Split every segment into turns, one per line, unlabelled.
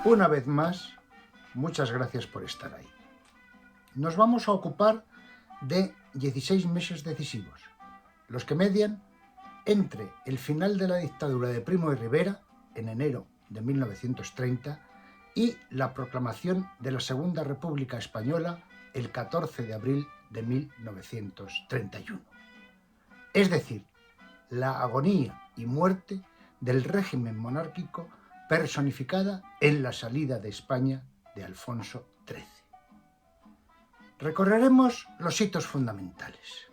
Una vez más, muchas gracias por estar ahí. Nos vamos a ocupar de 16 meses decisivos, los que median entre el final de la dictadura de Primo de Rivera, en enero de 1930, y la proclamación de la Segunda República Española el 14 de abril de 1931. Es decir, la agonía y muerte del régimen monárquico personificada en la salida de España de Alfonso XIII. Recorreremos los hitos fundamentales.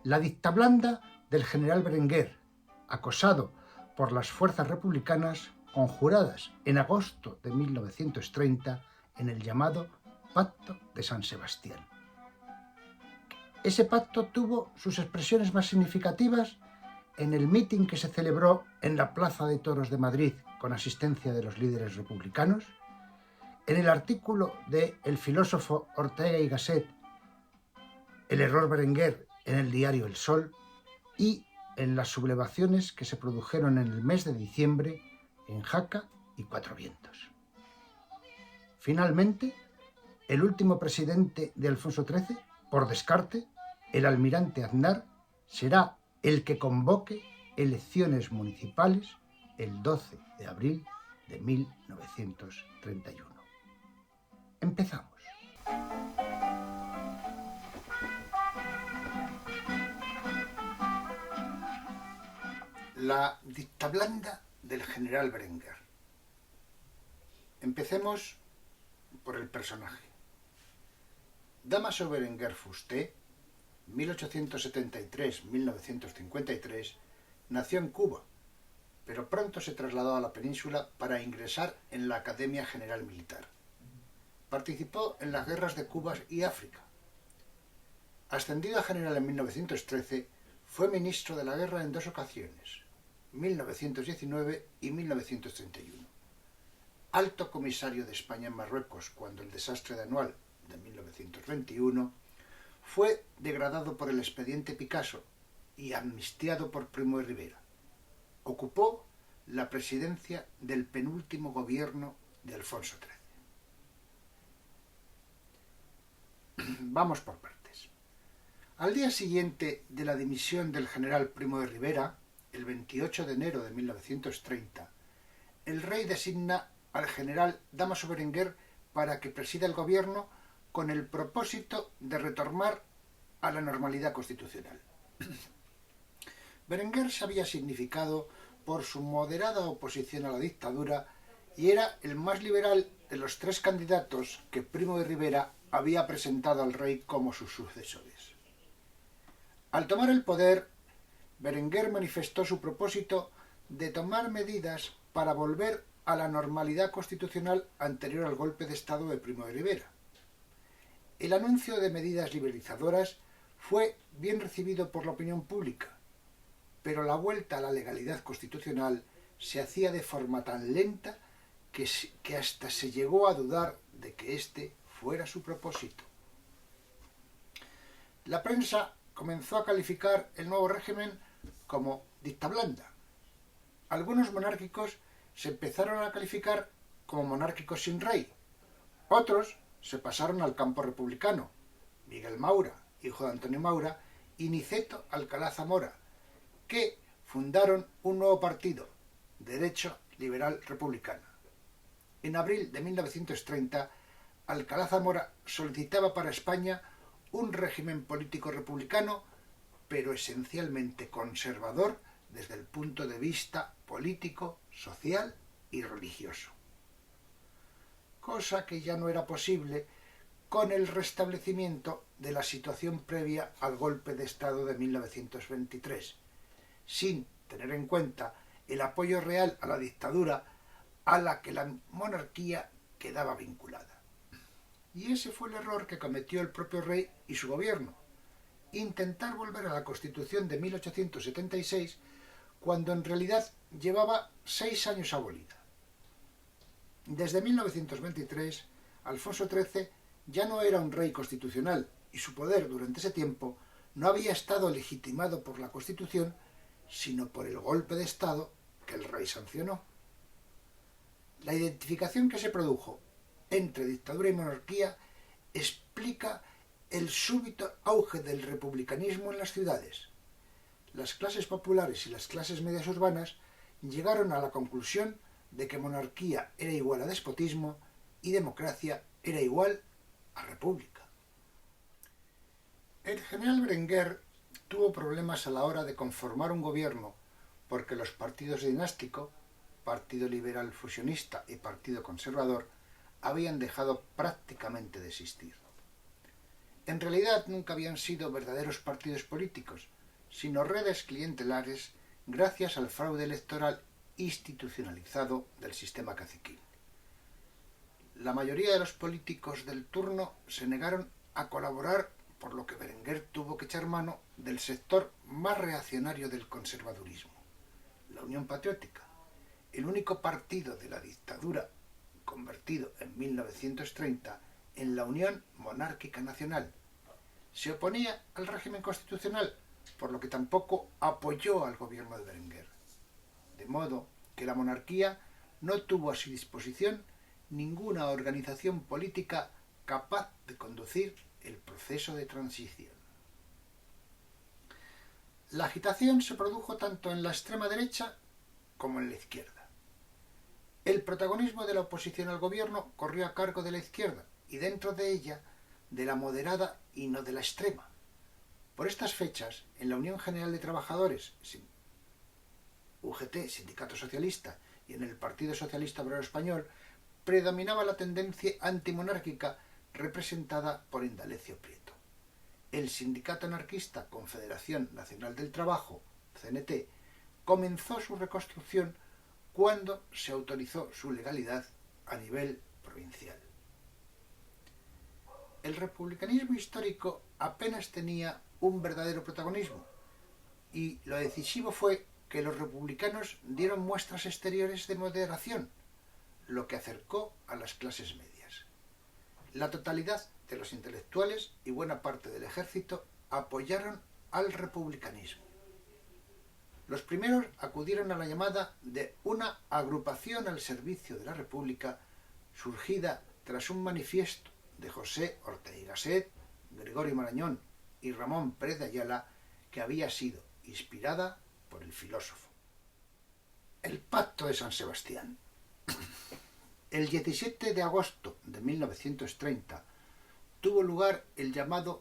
La dictablanda del general Berenguer, acosado por las fuerzas republicanas conjuradas en agosto de 1930 en el llamado Pacto de San Sebastián. Ese pacto tuvo sus expresiones más significativas en el mitin que se celebró en la Plaza de Toros de Madrid con asistencia de los líderes republicanos, en el artículo del filósofo Ortega y Gasset, El error Berenguer, en el diario El Sol, y en las sublevaciones que se produjeron en el mes de diciembre en Jaca y Cuatro Vientos. Finalmente, el último presidente de Alfonso XIII, por descarte, el almirante Aznar, será el que convoque elecciones municipales el 12 de abril de 1931. Empezamos. La dictablanda del general Berenguer. Empecemos por el personaje. Dámaso Berenguer Fusté, 1873-1953, nació en Cuba, pero pronto se trasladó a la península para ingresar en la Academia General Militar. Participó en las guerras de Cuba y África. Ascendido a general en 1913, fue ministro de la guerra en dos ocasiones, 1919 y 1931. Alto comisario de España en Marruecos cuando el desastre de Anual de 1921, fue degradado por el expediente Picasso y amnistiado por Primo de Rivera. Ocupó la presidencia del penúltimo gobierno de Alfonso XIII. Vamos por partes. Al día siguiente de la dimisión del general Primo de Rivera, el 28 de enero de 1930, el rey designa al general Dámaso Berenguer para que presida el gobierno con el propósito de retornar a la normalidad constitucional. Berenguer se había significado por su moderada oposición a la dictadura y era el más liberal de los tres candidatos que Primo de Rivera había presentado al rey como sus sucesores. Al tomar el poder, Berenguer manifestó su propósito de tomar medidas para volver a la normalidad constitucional anterior al golpe de Estado de Primo de Rivera. El anuncio de medidas liberalizadoras fue bien recibido por la opinión pública, pero la vuelta a la legalidad constitucional se hacía de forma tan lenta que hasta se llegó a dudar de que este fuera su propósito. La prensa comenzó a calificar el nuevo régimen como dictablanda. Algunos monárquicos se empezaron a calificar como monárquicos sin rey. Otros se pasaron al campo republicano. Miguel Maura, hijo de Antonio Maura, y Niceto Alcalá Zamora, que fundaron un nuevo partido, Derecho Liberal Republicano. En abril de 1930, Alcalá Zamora solicitaba para España un régimen político republicano, pero esencialmente conservador desde el punto de vista político, social y religioso. Cosa que ya no era posible con el restablecimiento de la situación previa al golpe de Estado de 1923, sin tener en cuenta el apoyo real a la dictadura a la que la monarquía quedaba vinculada. Y ese fue el error que cometió el propio rey y su gobierno, intentar volver a la Constitución de 1876 cuando en realidad llevaba 6 años abolida. Desde 1923, Alfonso XIII ya no era un rey constitucional y su poder durante ese tiempo no había estado legitimado por la Constitución, sino por el golpe de Estado que el rey sancionó. La identificación que se produjo entre dictadura y monarquía explica el súbito auge del republicanismo en las ciudades. Las clases populares y las clases medias urbanas llegaron a la conclusión de que monarquía era igual a despotismo y democracia era igual a república. El general Berenguer tuvo problemas a la hora de conformar un gobierno porque los partidos dinásticos, Partido Liberal Fusionista y Partido Conservador, habían dejado prácticamente de existir. En realidad nunca habían sido verdaderos partidos políticos, sino redes clientelares gracias al fraude electoral institucionalizado del sistema caciquil. La mayoría de los políticos del turno se negaron a colaborar, por lo que Berenguer tuvo que echar mano del sector más reaccionario del conservadurismo, la Unión Patriótica, el único partido de la dictadura convertido en 1930 en la Unión Monárquica Nacional. Se oponía al régimen constitucional, por lo que tampoco apoyó al gobierno de Berenguer. De modo que la monarquía no tuvo a su disposición ninguna organización política capaz de conducir el proceso de transición. La agitación se produjo tanto en la extrema derecha como en la izquierda. El protagonismo de la oposición al gobierno corrió a cargo de la izquierda y dentro de ella de la moderada y no de la extrema. Por estas fechas, en la Unión General de Trabajadores, UGT, Sindicato Socialista, y en el Partido Socialista Obrero Español, predominaba la tendencia antimonárquica representada por Indalecio Prieto. El sindicato anarquista Confederación Nacional del Trabajo, CNT, comenzó su reconstrucción cuando se autorizó su legalidad a nivel provincial. El republicanismo histórico apenas tenía un verdadero protagonismo y lo decisivo fue que los republicanos dieron muestras exteriores de moderación, lo que acercó a las clases medias. La totalidad de los intelectuales y buena parte del ejército apoyaron al republicanismo. Los primeros acudieron a la llamada de una agrupación al servicio de la República surgida tras un manifiesto de José Ortega y Gasset, Gregorio Marañón y Ramón Pérez de Ayala, que había sido inspirada por el filósofo. El Pacto de San Sebastián. El 17 de agosto de 1930 tuvo lugar el llamado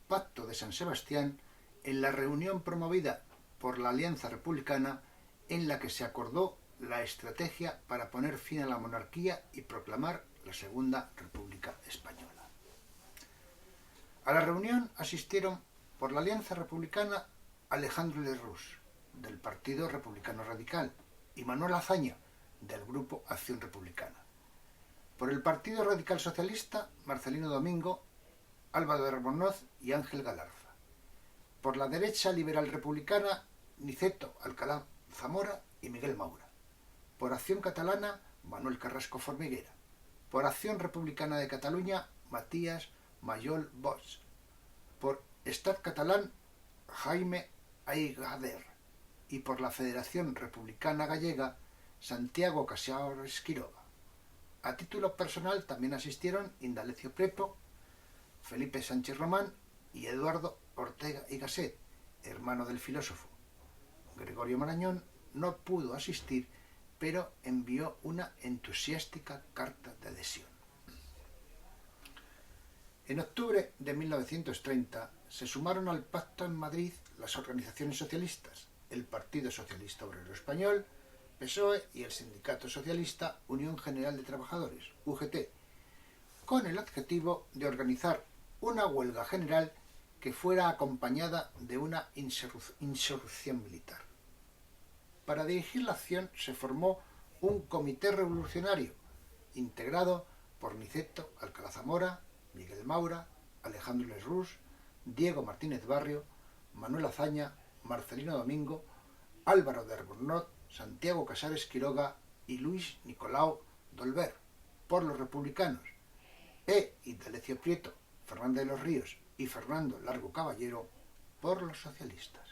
Pacto de San Sebastián en la reunión promovida por la Alianza Republicana, en la que se acordó la estrategia para poner fin a la monarquía y proclamar la Segunda República Española. A la reunión asistieron por la Alianza Republicana Alejandro Lerroux, del Partido Republicano Radical, y Manuel Azaña, del Grupo Acción Republicana. Por el Partido Radical Socialista, Marcelino Domingo, Álvaro de Albornoz y Ángel Galarza. Por la derecha liberal republicana, Niceto Alcalá Zamora y Miguel Maura. Por Acción Catalana, Manuel Carrasco Formiguera. Por Acción Republicana de Cataluña, Matías Mayol Bosch. Por Estat Catalán, Jaime Aygader. Y por la Federación Republicana Gallega, Santiago Casares Quiroga. A título personal también asistieron Indalecio Prieto, Felipe Sánchez Román y Eduardo Ortega y Gasset, hermano del filósofo. Gregorio Marañón no pudo asistir, pero envió una entusiástica carta de adhesión. En octubre de 1930 se sumaron al pacto en Madrid las organizaciones socialistas, el Partido Socialista Obrero Español, PSOE, y el Sindicato Socialista Unión General de Trabajadores, UGT, con el objetivo de organizar una huelga general que fuera acompañada de una insurrección militar. Para dirigir la acción se formó un comité revolucionario integrado por Niceto Alcalá Zamora, Miguel Maura, Alejandro Lerroux, Diego Martínez Barrio, Manuel Azaña, Marcelino Domingo, Álvaro de Albornoz, Santiago Casares Quiroga y Luis Nicolau Dolver, por los republicanos, Indalecio Prieto, Fernández de los Ríos y Fernando Largo Caballero, por los socialistas.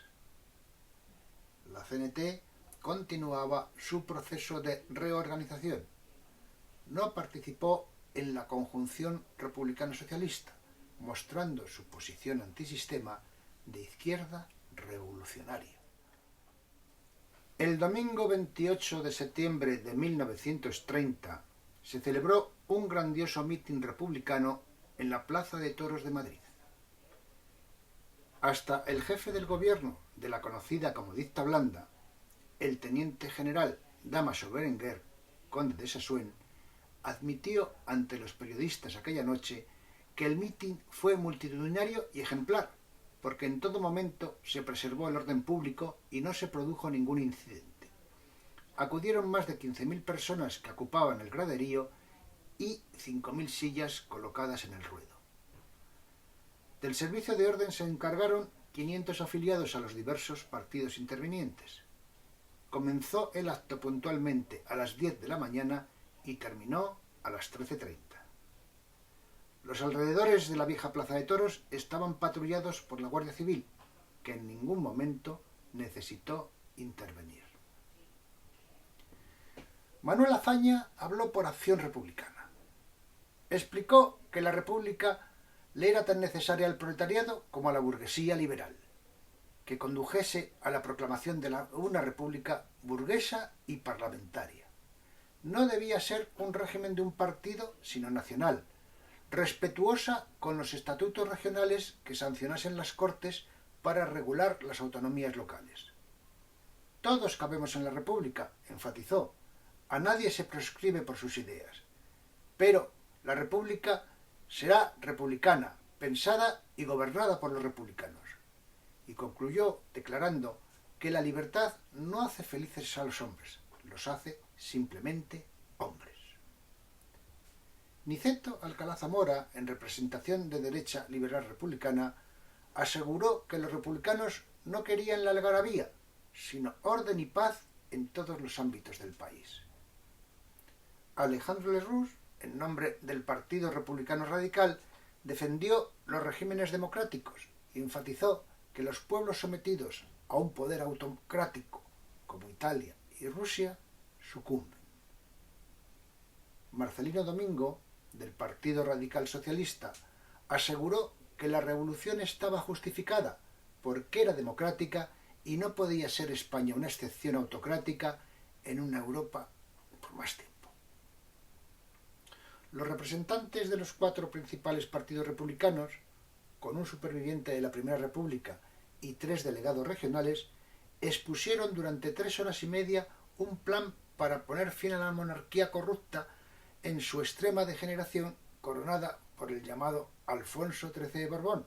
La CNT continuaba su proceso de reorganización. no participó en la conjunción republicano-socialista, mostrando su posición antisistema de izquierda revolucionaria. El domingo 28 de septiembre de 1930 se celebró un grandioso mitin republicano en la Plaza de Toros de Madrid. Hasta el jefe del gobierno de la conocida como Dicta Blanda, el teniente general Dámaso Berenguer, conde de Sassuén, admitió ante los periodistas aquella noche que el mitin fue multitudinario y ejemplar, porque en todo momento se preservó el orden público y no se produjo ningún incidente. Acudieron más de 15.000 personas que ocupaban el graderío y 5.000 sillas colocadas en el ruedo. Del servicio de orden se encargaron 500 afiliados a los diversos partidos intervinientes. Comenzó el acto puntualmente a las 10 de la mañana y terminó a las 13:30. Los alrededores de la vieja Plaza de Toros estaban patrullados por la Guardia Civil, que en ningún momento necesitó intervenir. Manuel Azaña habló por Acción Republicana. Explicó que la República le era tan necesaria al proletariado como a la burguesía liberal, que condujese a la proclamación de una república burguesa y parlamentaria. No debía ser un régimen de un partido, sino nacional, respetuosa con los estatutos regionales que sancionasen las Cortes para regular las autonomías locales. Todos cabemos en la República, enfatizó. A nadie se proscribe por sus ideas. Pero la República será republicana, pensada y gobernada por los republicanos. Y concluyó declarando que la libertad no hace felices a los hombres, los hace simplemente hombres. Niceto Alcalá Zamora, en representación de derecha liberal republicana, aseguró que los republicanos no querían la algarabía, sino orden y paz en todos los ámbitos del país. Alejandro Lerroux, en nombre del Partido Republicano Radical, defendió los regímenes democráticos y enfatizó que los pueblos sometidos a un poder autocrático, como Italia y Rusia, sucumben. Marcelino Domingo, del Partido Radical Socialista, aseguró que la revolución estaba justificada porque era democrática y no podía ser España una excepción autocrática en una Europa por más tiempo. Los representantes de los 4 principales partidos republicanos, con un superviviente de la Primera República y 3 delegados regionales, expusieron durante 3 horas y media un plan para poner fin a la monarquía corrupta en su extrema degeneración, coronada por el llamado Alfonso XIII de Borbón,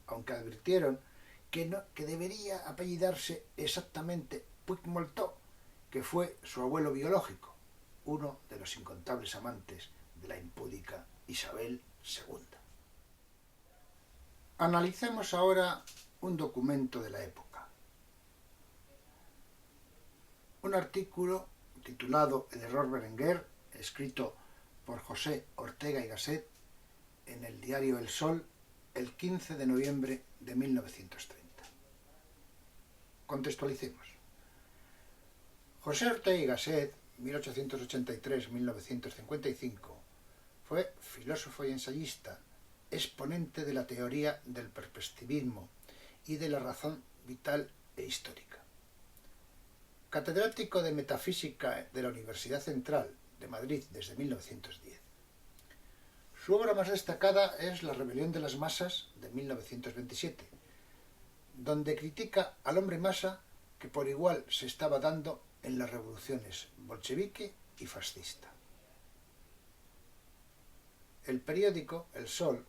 aunque advirtieron que debería apellidarse exactamente Puigmoltó, que fue su abuelo biológico, uno de los incontables amantes de la impúdica Isabel II. Analicemos ahora un documento de la época. Un artículo titulado El error Berenguer, escrito por José Ortega y Gasset en el diario El Sol el 15 de noviembre de 1930. Contextualicemos. José Ortega y Gasset, 1883-1955, fue filósofo y ensayista, exponente de la teoría del perspectivismo y de la razón vital e histórica. Catedrático de Metafísica de la Universidad Central de Madrid desde 1910. Su obra más destacada es La rebelión de las masas de 1927, donde critica al hombre masa que por igual se estaba dando en las revoluciones bolchevique y fascista. El periódico El Sol,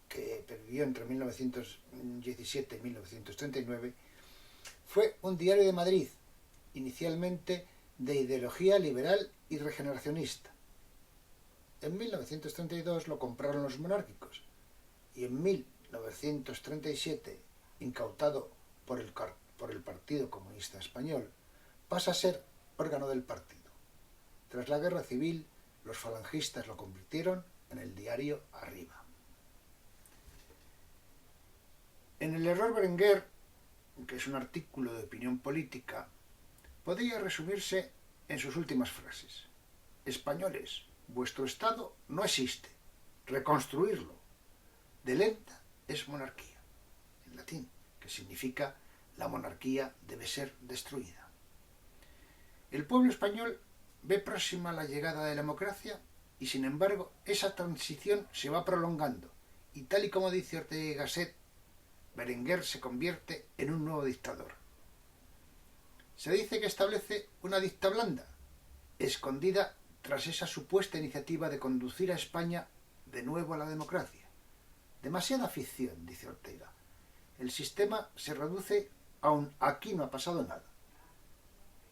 que vivió entre 1917 y 1939, fue un diario de Madrid, inicialmente de ideología liberal y regeneracionista. En 1932 lo compraron los monárquicos y en 1937, incautado por el Partido Comunista Español, pasa a ser órgano del partido. Tras la Guerra Civil, los falangistas lo convirtieron en el diario Arriba. En El error Berenguer, que es un artículo de opinión política, podría resumirse en sus últimas frases. españoles, vuestro Estado no existe. Reconstruirlo. Delenda es monarquía, en latín, que significa la monarquía debe ser destruida. El pueblo español ve próxima la llegada de la democracia y, sin embargo, esa transición se va prolongando y, tal y como dice Ortega y Gasset, Berenguer se convierte en un nuevo dictador. Se dice que establece una dicta blanda, escondida tras esa supuesta iniciativa de conducir a España de nuevo a la democracia. Demasiada ficción, dice Ortega. El sistema se reduce a un aquí no ha pasado nada.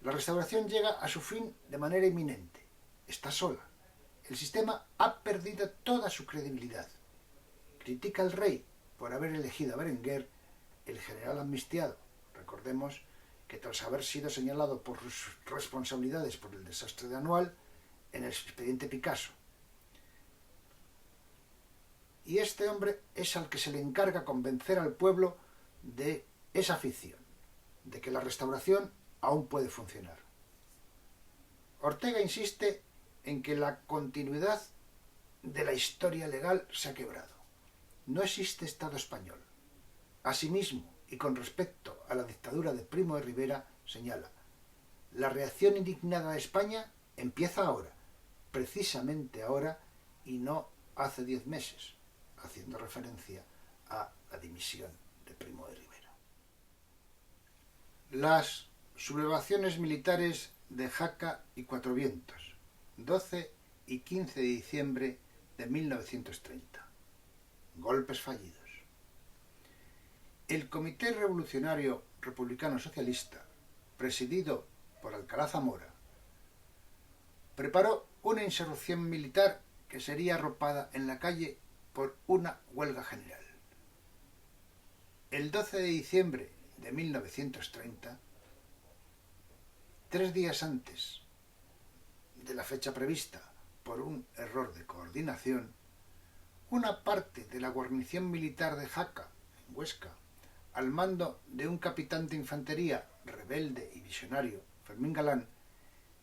La restauración llega a su fin de manera inminente. Está sola. El sistema ha perdido toda su credibilidad. Critica al rey por haber elegido a Berenguer, el general amnistiado. Recordemos que tras haber sido señalado por sus responsabilidades por el desastre de Anual, en el expediente Picasso. Y este hombre es al que se le encarga convencer al pueblo de esa ficción, de que la restauración aún puede funcionar. Ortega insiste en que la continuidad de la historia legal se ha quebrado. No existe Estado español. Asimismo, y con respecto a la dictadura de Primo de Rivera, señala: la reacción indignada de España empieza ahora, precisamente ahora y no hace 10 meses, haciendo referencia a la dimisión de Primo de Rivera. Las sublevaciones militares de Jaca y Cuatro Vientos, 12 y 15 de diciembre de 1930. Golpes fallidos. El Comité Revolucionario Republicano Socialista, presidido por Alcalá Zamora, preparó una insurrección militar que sería arropada en la calle por una huelga general. El 12 de diciembre de 1930, 3 días antes de la fecha prevista por un error de coordinación, una parte de la guarnición militar de Jaca, en Huesca, al mando de un capitán de infantería rebelde y visionario, Fermín Galán,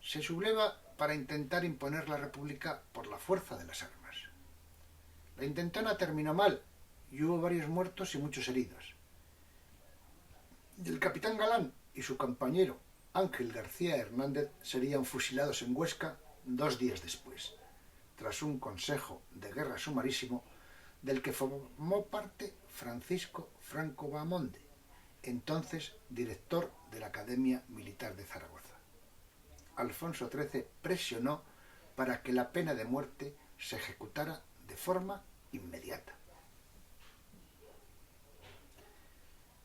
se subleva para intentar imponer la República por la fuerza de las armas. La intentona terminó mal y hubo varios muertos y muchos heridos. El capitán Galán y su compañero Ángel García Hernández serían fusilados en Huesca 2 días después, tras un consejo de guerra sumarísimo del que formó parte Francisco Franco Bahamonde, entonces director de la Academia Militar de Zaragoza. Alfonso XIII presionó para que la pena de muerte se ejecutara de forma inmediata.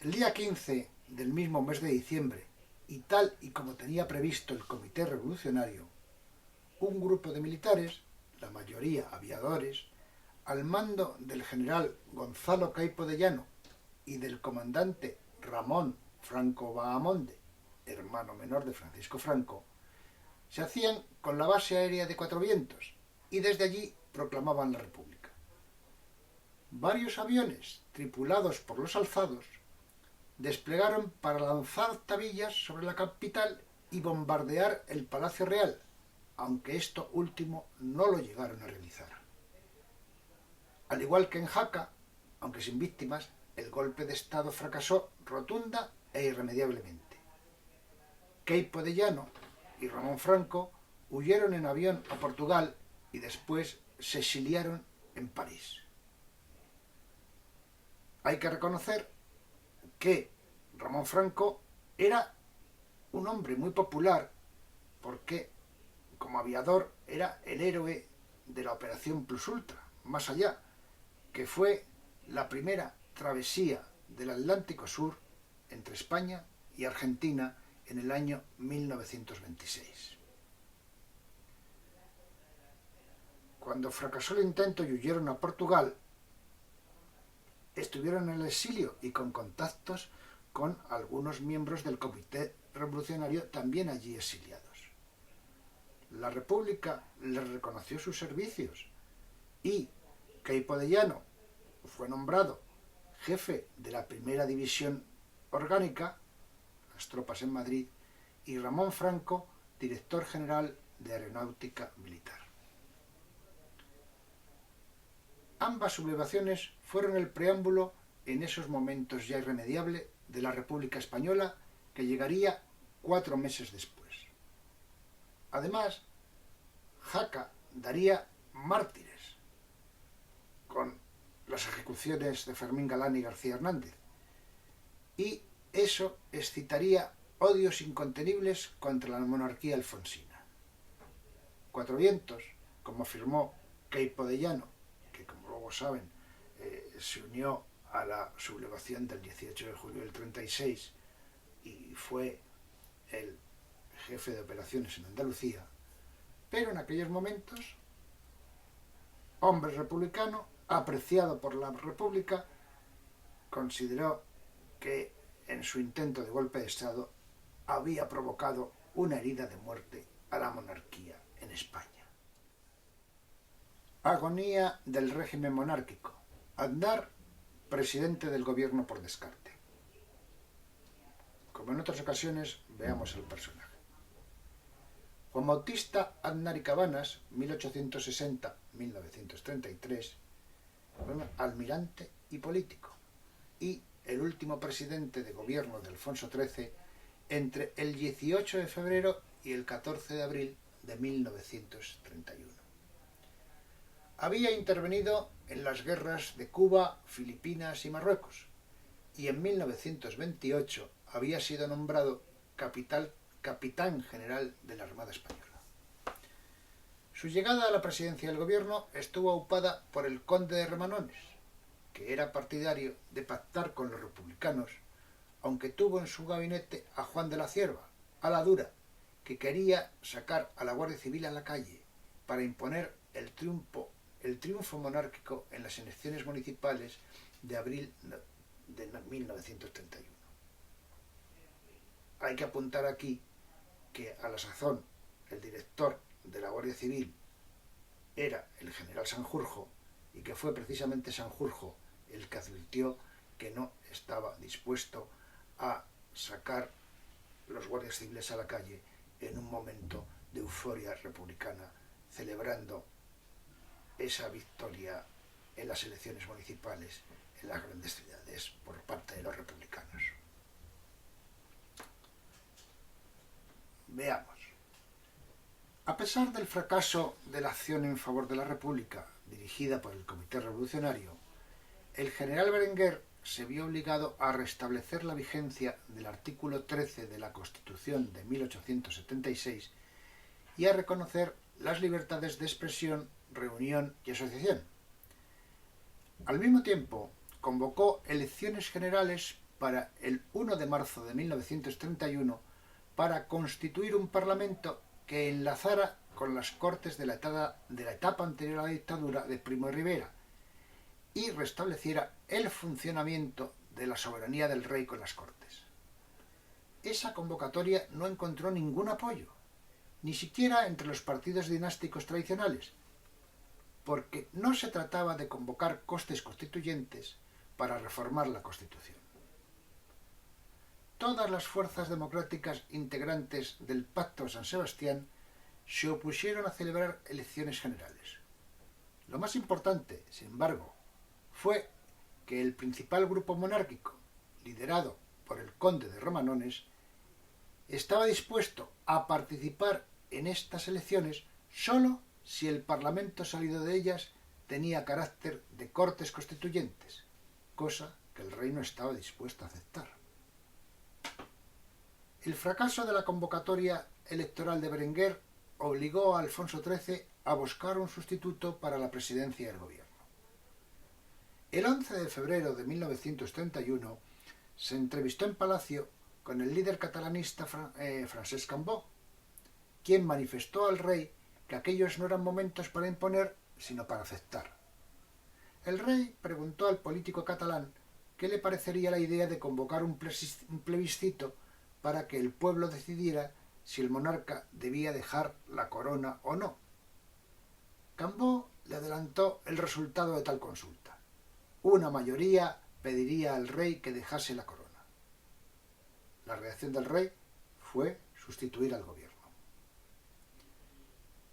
El día 15 del mismo mes de diciembre, y tal y como tenía previsto el Comité Revolucionario, un grupo de militares, la mayoría aviadores, al mando del general Gonzalo Caipo de Llano y del comandante Ramón Franco Bahamonde, hermano menor de Francisco Franco, se hacían con la base aérea de Cuatro Vientos y desde allí proclamaban la República. Varios aviones, tripulados por los alzados, desplegaron para lanzar tabillas sobre la capital y bombardear el Palacio Real, aunque esto último no lo llegaron a realizar. Al igual que en Jaca, aunque sin víctimas, el golpe de Estado fracasó rotunda e irremediablemente. Caipo de Llano y Ramón Franco huyeron en avión a Portugal y después se exiliaron en París. Hay que reconocer que Ramón Franco era un hombre muy popular porque, como aviador, era el héroe de la Operación Plus Ultra, más allá, que fue la primera travesía del Atlántico Sur entre España y Argentina en el año 1926. Cuando fracasó el intento y huyeron a Portugal, estuvieron en el exilio y con contactos con algunos miembros del Comité Revolucionario también allí exiliados. La República les reconoció sus servicios y Caipo de Llano fue nombrado jefe de la primera división orgánica, las tropas en Madrid, y Ramón Franco director general de Aeronáutica Militar. Ambas sublevaciones fueron el preámbulo, en esos momentos ya irremediable, de la República Española, que llegaría 4 meses después. Además, Jaca daría mártires con las ejecuciones de Fermín Galán y García Hernández, y eso excitaría odios incontenibles contra la monarquía alfonsina. Cuatro Vientos, como afirmó Queipo de Llano, que como luego saben se unió a la sublevación del 18 de julio del 36 y fue el jefe de operaciones en Andalucía, pero en aquellos momentos, hombre republicano, apreciado por la República, consideró que en su intento de golpe de Estado había provocado una herida de muerte a la monarquía en España. Agonía del régimen monárquico. Aznar, presidente del gobierno por descarte. Como en otras ocasiones, veamos el personaje. Juan Bautista Aznar y Cabanas, 1860-1933, fue un almirante y político, y el último presidente de gobierno de Alfonso XIII entre el 18 de febrero y el 14 de abril de 1931. Había intervenido en las guerras de Cuba, Filipinas y Marruecos, y en 1928 había sido nombrado capitán general de la Armada Española. Su llegada a la presidencia del gobierno estuvo aupada por el conde de Romanones, que era partidario de pactar con los republicanos, aunque tuvo en su gabinete a Juan de la Cierva, a la dura, que quería sacar a la Guardia Civil a la calle para imponer el triunfo monárquico en las elecciones municipales de abril de 1931. Hay que apuntar aquí que a la sazón el director de la Guardia Civil era el general Sanjurjo, y que fue precisamente Sanjurjo el que advirtió que no estaba dispuesto a sacar los guardias civiles a la calle en un momento de euforia republicana, celebrando esa victoria en las elecciones municipales en las grandes ciudades por parte de los republicanos. Veamos. A pesar del fracaso de la acción en favor de la República dirigida por el Comité Revolucionario, el general Berenguer se vio obligado a restablecer la vigencia del artículo 13 de la Constitución de 1876 y a reconocer las libertades de expresión, reunión y asociación. Al mismo tiempo, convocó elecciones generales para el 1 de marzo de 1931 para constituir un parlamento que enlazara con las Cortes de la etapa anterior a la dictadura de Primo de Rivera y restableciera el funcionamiento de la soberanía del rey con las Cortes. Esa convocatoria no encontró ningún apoyo, ni siquiera entre los partidos dinásticos tradicionales, porque no se trataba de convocar Cortes constituyentes para reformar la Constitución. Todas las fuerzas democráticas integrantes del Pacto de San Sebastián se opusieron a celebrar elecciones generales. Lo más importante, sin embargo, fue que el principal grupo monárquico, liderado por el conde de Romanones, estaba dispuesto a participar en estas elecciones solo si el parlamento salido de ellas tenía carácter de Cortes constituyentes, cosa que el rey no estaba dispuesto a aceptar. El fracaso de la convocatoria electoral de Berenguer obligó a Alfonso XIII a buscar un sustituto para la presidencia del gobierno. El 11 de febrero de 1931 se entrevistó en Palacio con el líder catalanista Francesc Cambó, quien manifestó al rey que aquellos no eran momentos para imponer, sino para aceptar. El rey preguntó al político catalán qué le parecería la idea de convocar un plebiscito para que el pueblo decidiera si el monarca debía dejar la corona o no. Cambó le adelantó el resultado de tal consulta. Una mayoría pediría al rey que dejase la corona. La reacción del rey fue sustituir al gobierno.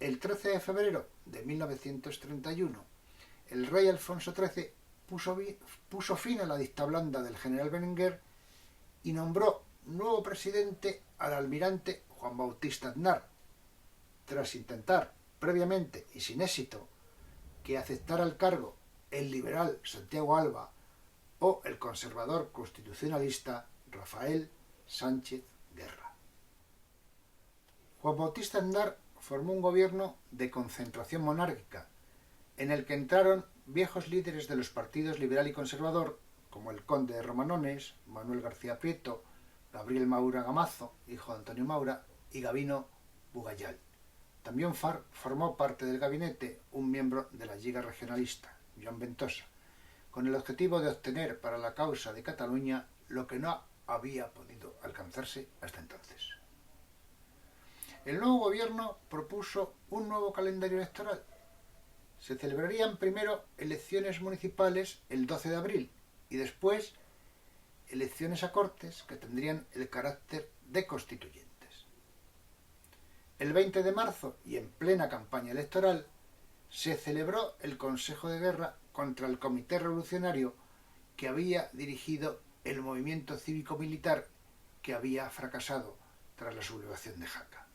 el 13 de febrero de 1931, el rey Alfonso XIII puso fin a la dictablanda del general Berenguer y nombró nuevo presidente al almirante Juan Bautista Aznar, tras intentar previamente y sin éxito que aceptara el cargo el liberal Santiago Alba o el conservador constitucionalista Rafael Sánchez Guerra. Juan Bautista Aznar formó un gobierno de concentración monárquica, en el que entraron viejos líderes de los partidos liberal y conservador, como el conde de Romanones, Manuel García Prieto, Gabriel Maura Gamazo, hijo de Antonio Maura, y Gabino Bugayal. También formó parte del gabinete un miembro de la Lliga Regionalista, Joan Ventosa, con el objetivo de obtener para la causa de Cataluña lo que no había podido alcanzarse hasta entonces. El nuevo gobierno propuso un nuevo calendario electoral. Se celebrarían primero elecciones municipales el 12 de abril y después elecciones a Cortes que tendrían el carácter de constituyentes. El 20 de marzo y en plena campaña electoral se celebró el Consejo de Guerra contra el Comité Revolucionario que había dirigido el movimiento cívico-militar que había fracasado tras la sublevación de Jaca.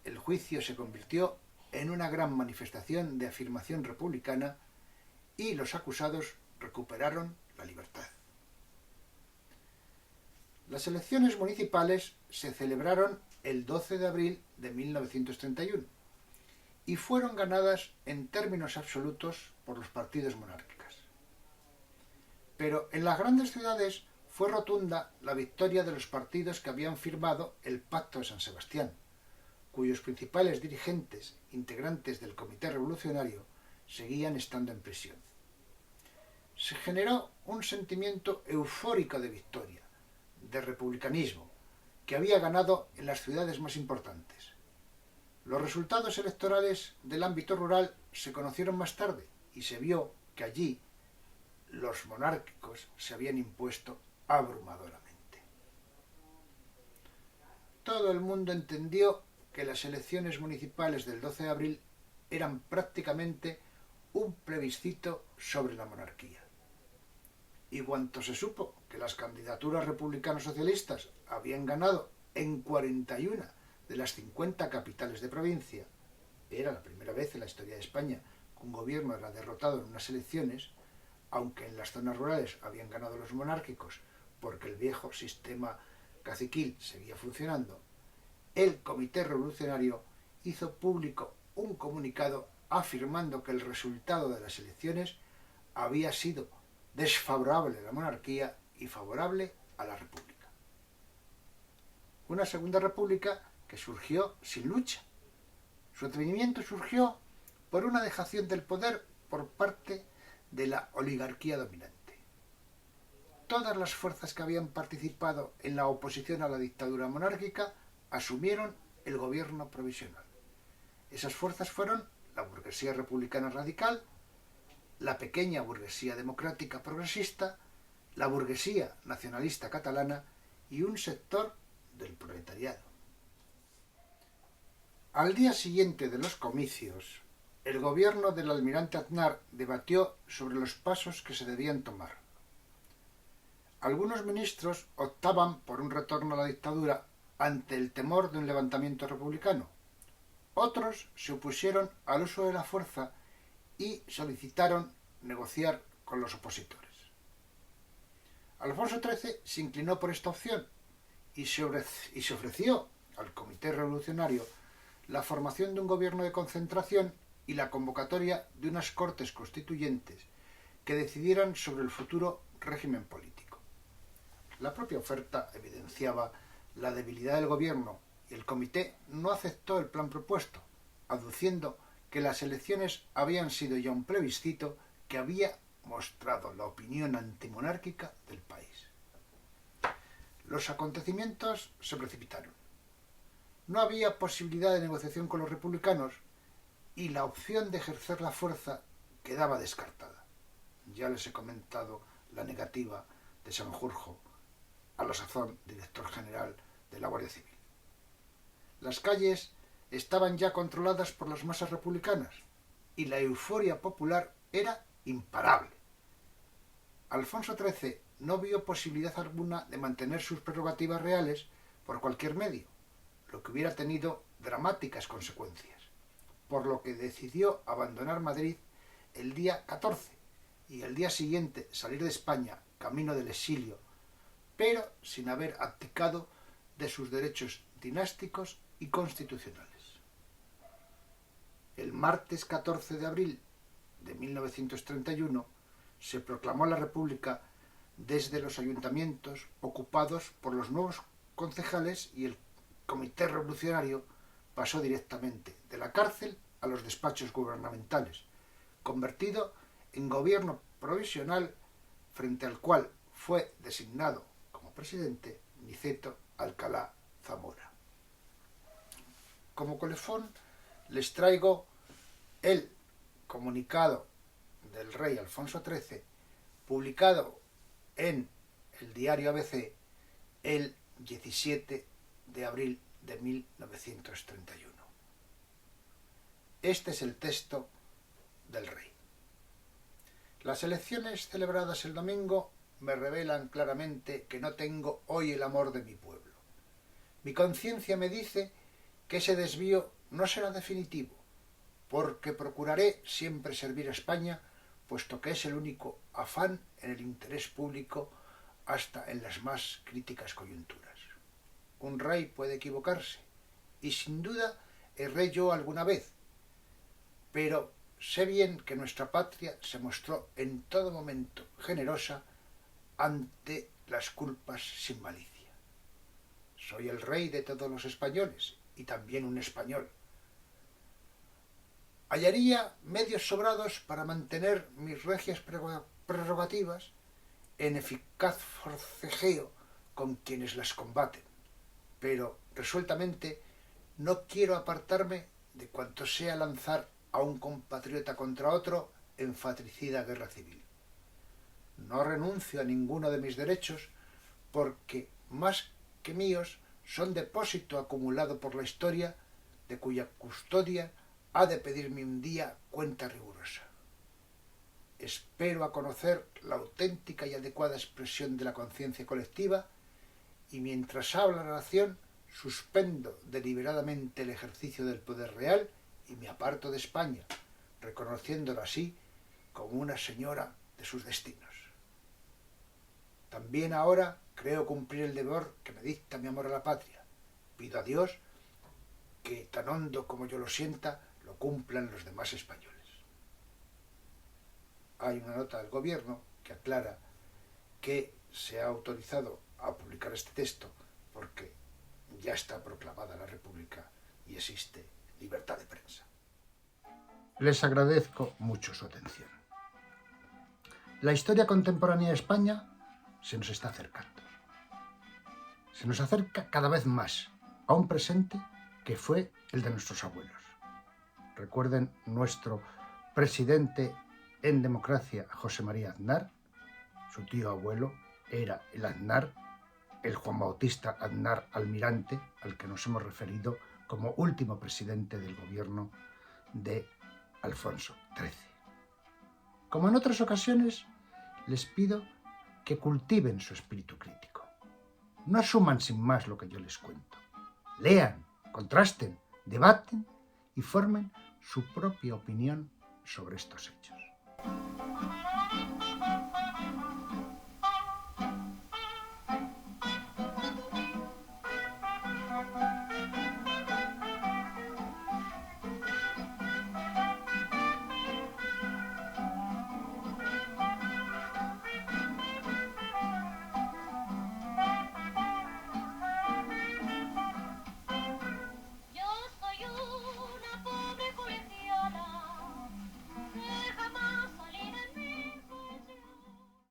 El juicio se convirtió en una gran manifestación de afirmación republicana y los acusados recuperaron la libertad. Las elecciones municipales se celebraron el 12 de abril de 1931 y fueron ganadas en términos absolutos por los partidos monárquicos. Pero en las grandes ciudades fue rotunda la victoria de los partidos que habían firmado el Pacto de San Sebastián, cuyos principales dirigentes, integrantes del Comité Revolucionario, seguían estando en prisión. Se generó un sentimiento eufórico de victoria, de republicanismo, que había ganado en las ciudades más importantes. Los resultados electorales del ámbito rural se conocieron más tarde y se vio que allí los monárquicos se habían impuesto abrumadoramente. Todo el mundo entendió que las elecciones municipales del 12 de abril eran prácticamente un plebiscito sobre la monarquía. Y cuanto se supo que las candidaturas republicanos socialistas habían ganado en 41 de las 50 capitales de provincia, era la primera vez en la historia de España que un gobierno era derrotado en unas elecciones, aunque en las zonas rurales habían ganado los monárquicos porque el viejo sistema caciquil seguía funcionando, el Comité Revolucionario hizo público un comunicado afirmando que el resultado de las elecciones había sido desfavorable a la monarquía y favorable a la república. Una segunda república que surgió sin lucha. Su advenimiento surgió por una dejación del poder por parte de la oligarquía dominante. Todas las fuerzas que habían participado en la oposición a la dictadura monárquica asumieron el gobierno provisional. Esas fuerzas fueron la burguesía republicana radical, la pequeña burguesía democrática progresista, la burguesía nacionalista catalana y un sector del proletariado. Al día siguiente de los comicios, el gobierno del almirante Aznar debatió sobre los pasos que se debían tomar. Algunos ministros optaban por un retorno a la dictadura ante el temor de un levantamiento republicano. Otros se opusieron al uso de la fuerza y solicitaron negociar con los opositores. Alfonso XIII se inclinó por esta opción y se ofreció al Comité Revolucionario la formación de un gobierno de concentración y la convocatoria de unas cortes constituyentes que decidieran sobre el futuro régimen político. La propia oferta evidenciaba la debilidad del gobierno y el comité no aceptó el plan propuesto, aduciendo que las elecciones habían sido ya un plebiscito que había mostrado la opinión antimonárquica del país. Los acontecimientos se precipitaron. No había posibilidad de negociación con los republicanos y la opción de ejercer la fuerza quedaba descartada. Ya les he comentado la negativa de Sanjurjo, a la sazón director general de la Guardia Civil. Las calles estaban ya controladas por las masas republicanas y la euforia popular era imparable. Alfonso XIII no vio posibilidad alguna de mantener sus prerrogativas reales por cualquier medio, lo que hubiera tenido dramáticas consecuencias, por lo que decidió abandonar Madrid el día 14 y el día siguiente salir de España camino del exilio, pero sin haber abdicado de sus derechos dinásticos y constitucionales. El martes 14 de abril de 1931 se proclamó la República desde los ayuntamientos ocupados por los nuevos concejales y el Comité Revolucionario pasó directamente de la cárcel a los despachos gubernamentales, convertido en gobierno provisional frente al cual fue designado como presidente Niceto Alcalá Zamora. Como colofón les traigo el comunicado del rey Alfonso XIII, publicado en el diario ABC el 17 de abril de 1931. Este es el texto del rey. Las elecciones celebradas el domingo me revelan claramente que no tengo hoy el amor de mi pueblo. Mi conciencia me dice que ese desvío no será definitivo, porque procuraré siempre servir a España, puesto que es el único afán en el interés público hasta en las más críticas coyunturas. Un rey puede equivocarse, y sin duda erré yo alguna vez, pero sé bien que nuestra patria se mostró en todo momento generosa ante las culpas sin malicia. Soy el rey de todos los españoles, y también un español. Hallaría medios sobrados para mantener mis regias prerrogativas en eficaz forcejeo con quienes las combaten, pero resueltamente no quiero apartarme de cuanto sea lanzar a un compatriota contra otro en fratricida guerra civil. No renuncio a ninguno de mis derechos porque, más que míos, son depósito acumulado por la historia de cuya custodia ha de pedirme un día cuenta rigurosa. Espero a conocer la auténtica y adecuada expresión de la conciencia colectiva y mientras habla la nación suspendo deliberadamente el ejercicio del poder real y me aparto de España, reconociéndola así como una señora de sus destinos. También ahora creo cumplir el deber que me dicta mi amor a la patria. Pido a Dios que, tan hondo como yo lo sienta, lo cumplan los demás españoles. Hay una nota del gobierno que aclara que se ha autorizado a publicar este texto porque ya está proclamada la República y existe libertad de prensa. Les agradezco mucho su atención. La historia contemporánea de España se nos está acercando. Se nos acerca cada vez más a un presente que fue el de nuestros abuelos. Recuerden nuestro presidente en democracia, José María Aznar. Su tío abuelo era el Aznar, el Juan Bautista Aznar Almirante, al que nos hemos referido como último presidente del gobierno de Alfonso XIII. Como en otras ocasiones, les pido que cultiven su espíritu crítico. No asuman sin más lo que yo les cuento. Lean, contrasten, debaten y formen su propia opinión sobre estos hechos.